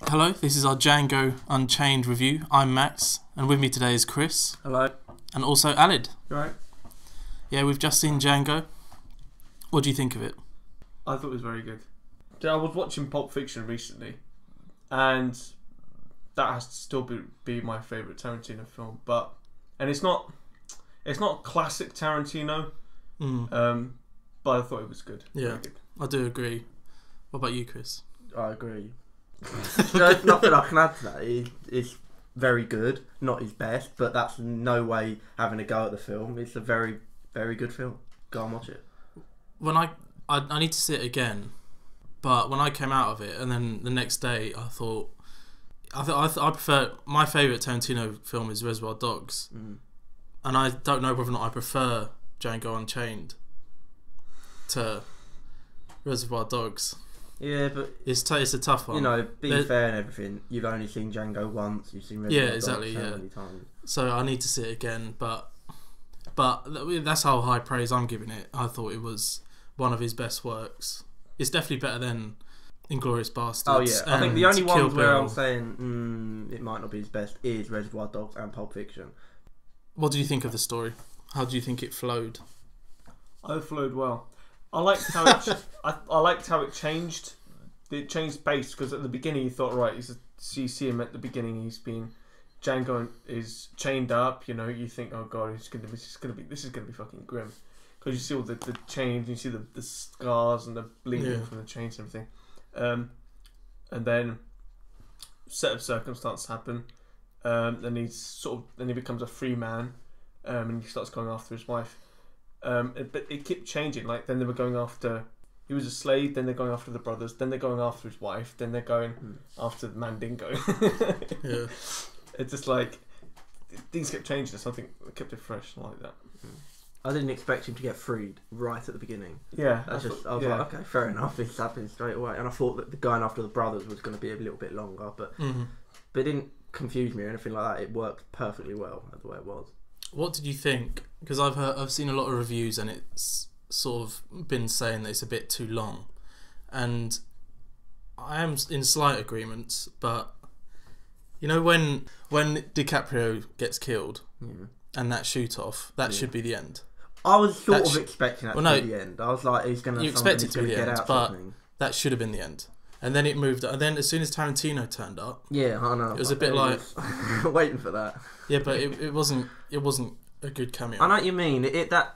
Hello, this is our Django Unchained review. I'm Max, and with me today is Chris. Hello. And also Alid. Right. Yeah, we've just seen Django. What do you think of it? I thought it was very good. I was watching Pulp Fiction recently, and that has to still be my favourite Tarantino film. But it's not classic Tarantino. But I thought it was good. Yeah, very good. I do agree. What about you, Chris? I agree. There's nothing I can add to that. It's very good, not his best, but that's no way having a go at the film. It's a very, very good film. Go and watch it. When I need to see it again, but when I came out of it, and then the next day, I thought I prefer, my favourite Tarantino film is Reservoir Dogs, and I don't know whether or not I prefer Django Unchained to Reservoir Dogs. Yeah, but it's a tough one. You know, being fair and everything, you've only seen Django once. You've seen Reservoir Dogs so many times. So I need to see it again, but that's how high praise I'm giving it. I thought it was one of his best works. It's definitely better than Inglourious Basterds. Oh yeah, I think the only ones where I'm saying it might not be his best is Reservoir Dogs and Pulp Fiction. What do you think of the story? How do you think it flowed? It flowed well. I liked how it. I liked how it changed. It changed pace because at the beginning you thought, right, you see him at the beginning. He's been Django is chained up. You know, you think, oh god, this is gonna be fucking grim. Because you see all the chains, you see the scars and the bleeding from the chains and everything. And then set of circumstances happen. Then he becomes a free man, and he starts going after his wife. But it kept changing. Like then they were going after. He was a slave. Then they're going after the brothers. Then they're going after his wife. Then they're going after the Mandingo. Yeah, it's just like things kept changing. So I think it kept it fresh. I like that. I didn't expect him to get freed right at the beginning. Yeah, I was like, okay, fair enough. It's happening straight away. And I thought that the going after the brothers was going to be a little bit longer, but it didn't confuse me or anything like that. It worked perfectly well the way it was. What did you think? Because I've seen a lot of reviews and it's sort of been saying that it's a bit too long, and I am in slight agreement. But you know when DiCaprio gets killed and that shoot off, that should be the end. I was sort of expecting that to be the end. I was like, he's going to. You expect it to be the end, but that should have been the end. And then it moved. And then as soon as Tarantino turned up, yeah, I know. It was a bit like waiting for that. Yeah, but it wasn't a good cameo. I know what you mean.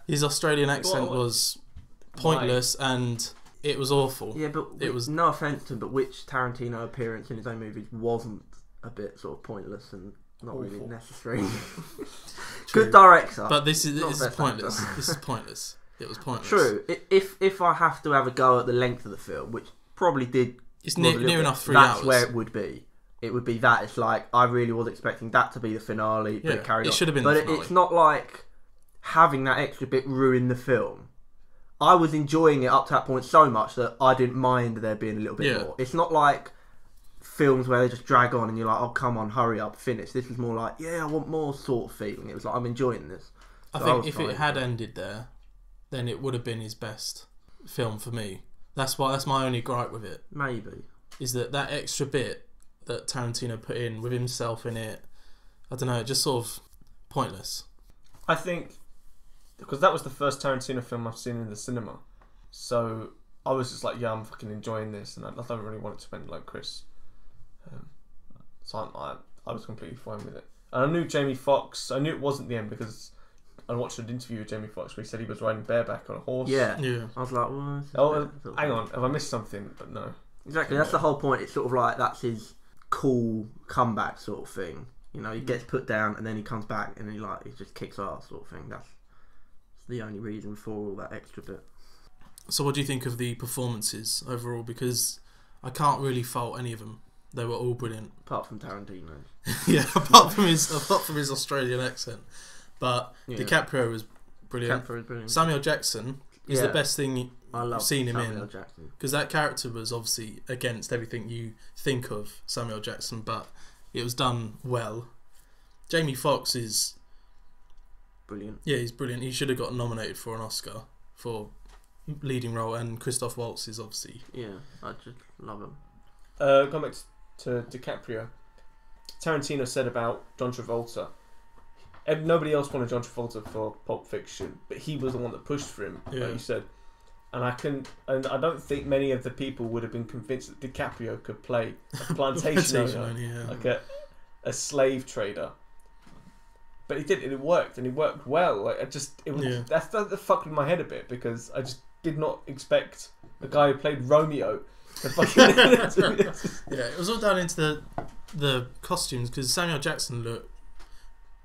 His Australian accent was pointless and it was awful. Yeah, but it was no offense to him, but which Tarantino appearance in his own movies wasn't a bit sort of pointless and not really necessary. Good director, but this is pointless. This is pointless. It was pointless. True. If I have to have a go at the length of the film, which probably did, it's near enough 3 hours. That's where it would be. It would be that. It's like I really was expecting that to be the finale, but it carried on. It should have been. But the finale. It's not like having that extra bit ruin the film. I was enjoying it up to that point so much that I didn't mind there being a little bit more. It's not like films where they just drag on and you're like, oh come on, hurry up, finish. This was more like, yeah, I want more sort of feeling. It was like, I'm enjoying this. I think if it had ended there, then it would have been his best film for me. That's my only gripe with it. Maybe is that extra bit that Tarantino put in with himself in it. I don't know, just sort of pointless. I think because that was the first Tarantino film I've seen in the cinema, so I was just like, yeah, I'm fucking enjoying this, and I don't really want it to end like Chris. So I was completely fine with it. And I knew Jamie Foxx. I knew it wasn't the end because I watched an interview with Jamie Foxx where he said he was riding bareback on a horse. Yeah. I was like, well, hang on, have I missed something? But no. Exactly, that's the whole point. It's sort of like that's his cool comeback sort of thing. You know, he gets put down and then he comes back and he just kicks ass sort of thing. That's the only reason for all that extra bit. So what do you think of the performances overall? Because I can't really fault any of them. They were all brilliant. Apart from Tarantino. Yeah, apart from his Australian accent. But DiCaprio was brilliant. DiCaprio was brilliant. Samuel Jackson is the best thing I've seen him Samuel in. Jackson. Because that character was obviously against everything you think of Samuel Jackson, but it was done well. Jamie Foxx is brilliant. Yeah, he's brilliant. He should have got nominated for an Oscar for leading role, and Christoph Waltz is obviously... Yeah, I just love him. Going back to to DiCaprio. Tarantino said about John Travolta. Nobody else wanted John Travolta for Pulp Fiction, but he was the one that pushed for him. Like you said, and I don't think many of the people would have been convinced that DiCaprio could play a plantation owner, like a slave trader. But he did, and it worked, and it worked well. Like that fucked with my head a bit because I just did not expect the guy who played Romeo to fucking. It was all down into the costumes because Samuel Jackson looked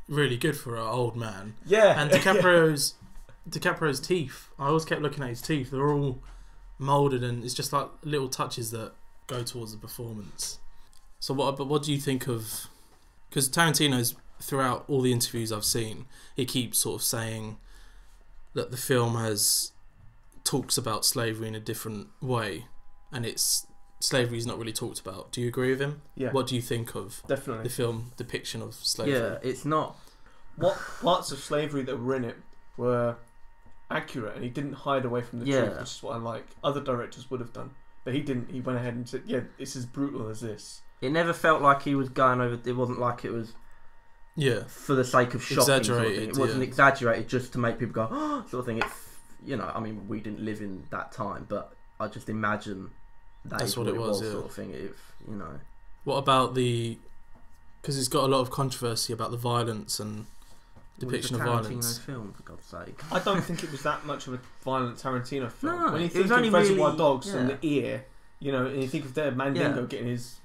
really good for an old man. Yeah, and DiCaprio's teeth. I always kept looking at his teeth. They're all molded, and it's just like little touches that go towards the performance. So what do you think of? Because Tarantino's throughout all the interviews I've seen, he keeps sort of saying that the film talks about slavery in a different way, and slavery's not really talked about. Do you agree with him? Yeah. What do you think of the film depiction of slavery? Yeah, it's not. What parts of slavery that were in it were accurate, and he didn't hide away from the truth, which is what I like. Other directors would have done, but he didn't. He went ahead and said, "Yeah, it's as brutal as this." It never felt like he was going over. It wasn't like it was. Yeah, for the sake of shocking, exaggerated. Sort of thing. It wasn't exaggerated just to make people go, oh, sort of thing. I mean, we didn't live in that time, but I just imagine that's what it was, sort of thing. What about because it's got a lot of controversy about the violence and depiction of violence. Film, for God's sake. I don't think it was that much of a violent Tarantino film. No, when you think of Reservoir Dogs and the ear, and you think of their Mandingo getting his.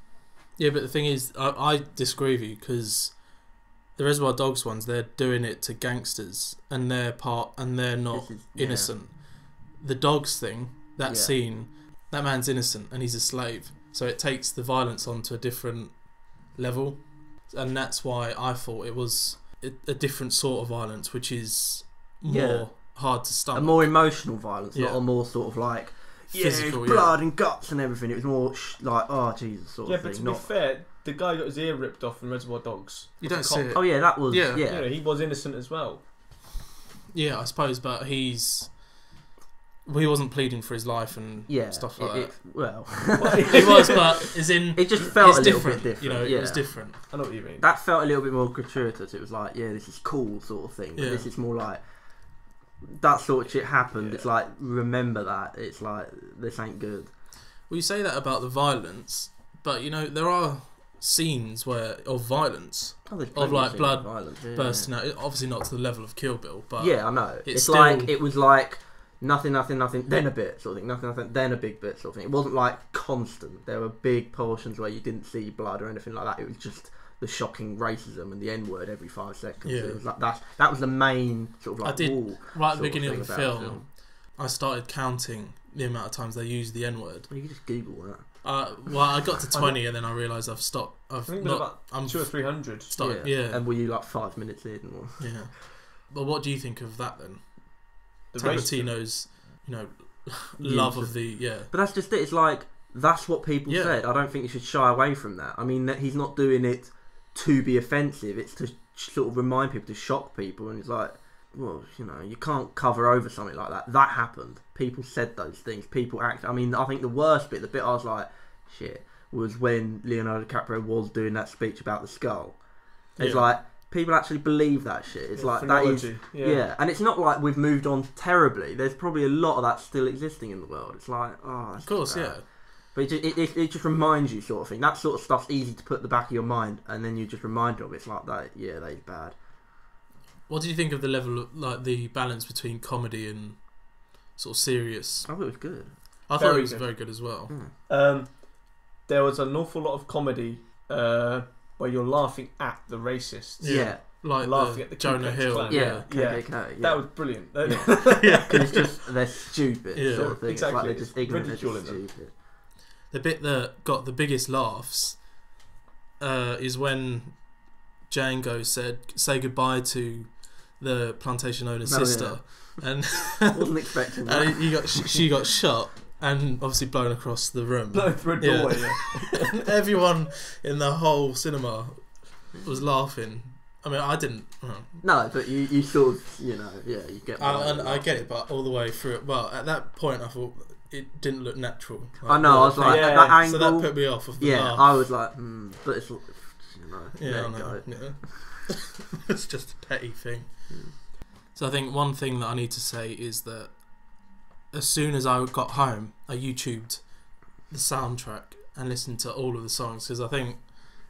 Yeah, but the thing is, I disagree with you because the Reservoir Dogs ones, they're doing it to gangsters, and they're not innocent. The dogs thing, that scene, that man's innocent and he's a slave, so it takes the violence onto a different level, and that's why I thought it was a different sort of violence, which is more hard to stomach. A more emotional violence, not a more sort of like physical, blood and guts and everything. It was more like, oh Jesus, sort of thing. Yeah, but to be fair, the guy got his ear ripped off in Reservoir Dogs. You don't see it. Oh yeah, that was he was innocent as well. Yeah, I suppose, but he wasn't pleading for his life and stuff like that. He was, but it just felt a little bit different. It was different. I know what you mean. That felt a little bit more gratuitous. It was like, this is cool, sort of thing. But this is more like that sort of shit happened. It's like, remember that. It's like, this ain't good. Well, you say that about the violence, but there are scenes of violence, of like blood bursting out. Obviously not to the level of Kill Bill, but I know. It's like it was like nothing, then a bit sort of thing. Nothing, then a big bit sort of thing. It wasn't like constant. There were big portions where you didn't see blood or anything like that. It was just the shocking racism and the N-word every 5 seconds. It was like that was the main sort of like. I did right at the beginning of the film. I started counting the amount of times they used the N-word. Well, you can just Google that. Well, I got to 20 and then I realised I've stopped. I think about 200 or 300. And were you like 5 minutes in? Or? Yeah. But what do you think of that then? Tarantino's, love of the But that's just it. It's like that's what people said. I don't think you should shy away from that. I mean, he's not doing it to be offensive. It's to sort of remind people, to shock people, and it's like, well, you can't cover over something like that. That happened. People said those things. People acted. I mean, I think the worst bit, the bit I was like, shit, was when Leonardo DiCaprio was doing that speech about the skull. It's like, people actually believe that shit. It's like, phonology. That is... and it's not like we've moved on terribly. There's probably a lot of that still existing in the world. It's like, of course, But it just reminds you, sort of thing. That sort of stuff's easy to put in the back of your mind, and then you just remind you of it. It's like, that is bad. What do you think of the level of, like, the balance between comedy and sort of serious? I thought it was good. I thought it was very good as well. There was an awful lot of comedy where you're laughing at the racists. Yeah. Like laughing at the Jonah Hill. Clan. Yeah. That was brilliant. Because it's just, they're stupid. Sort of thing. Exactly. It's like they're just ignorant, ridiculing they're just stupid. The bit that got the biggest laughs is when Django said, say goodbye to the plantation owner's sister. And wasn't expecting that. And she got shot and obviously blown across the room. Blown through a doorway, And everyone in the whole cinema was laughing. I mean, I didn't. No, but you sort of, you get. And I get it, but all the way through it. Well, at that point, I thought it didn't look natural. I know. I was like Yeah. that angle. So that put me off of the yeah, laugh. I was like, but it's Yeah, I let it know. go. Yeah. It's just a petty thing. So I think one thing that I need to say is that as soon as I got home, I YouTubed the soundtrack and listened to all of the songs because I think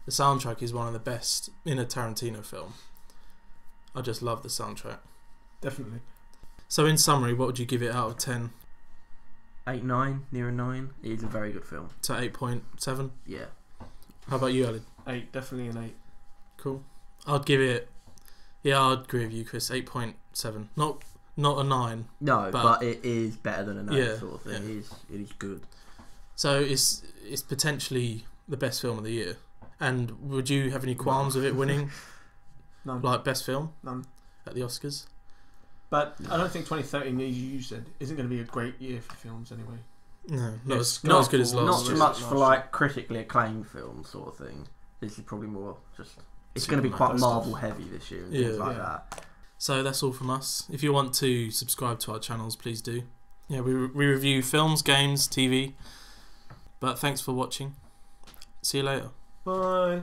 the soundtrack is one of the best in a Tarantino film. I just love the soundtrack. Definitely. So in summary, what would you give it out of 10? 8, 9, near a 9. It is a very good film. To 8.7? Yeah. How about you, Alid? 8, definitely an 8. Cool. I'd give it... Yeah, I'd agree with you, Chris. 8.7. Not a 9. No, But- but it is better than a 9 Yeah, sort of thing. yeah. It is good. So it's potentially the best film of the year. And would you have any qualms with it winning, None. like best film None. at the Oscars? But I don't think 2013, as you said, isn't going to be a great year for films anyway. No, not Yes, as good as not last Not year. so much Last for year. like critically acclaimed films sort of thing. This is probably more just. It's going to be Superman quite stuff. Marvel heavy this year and Yeah. things like Yeah. that. So that's all from us. If you want to subscribe to our channels, please do. Yeah, we review films, games, TV. But thanks for watching. See you later. Bye.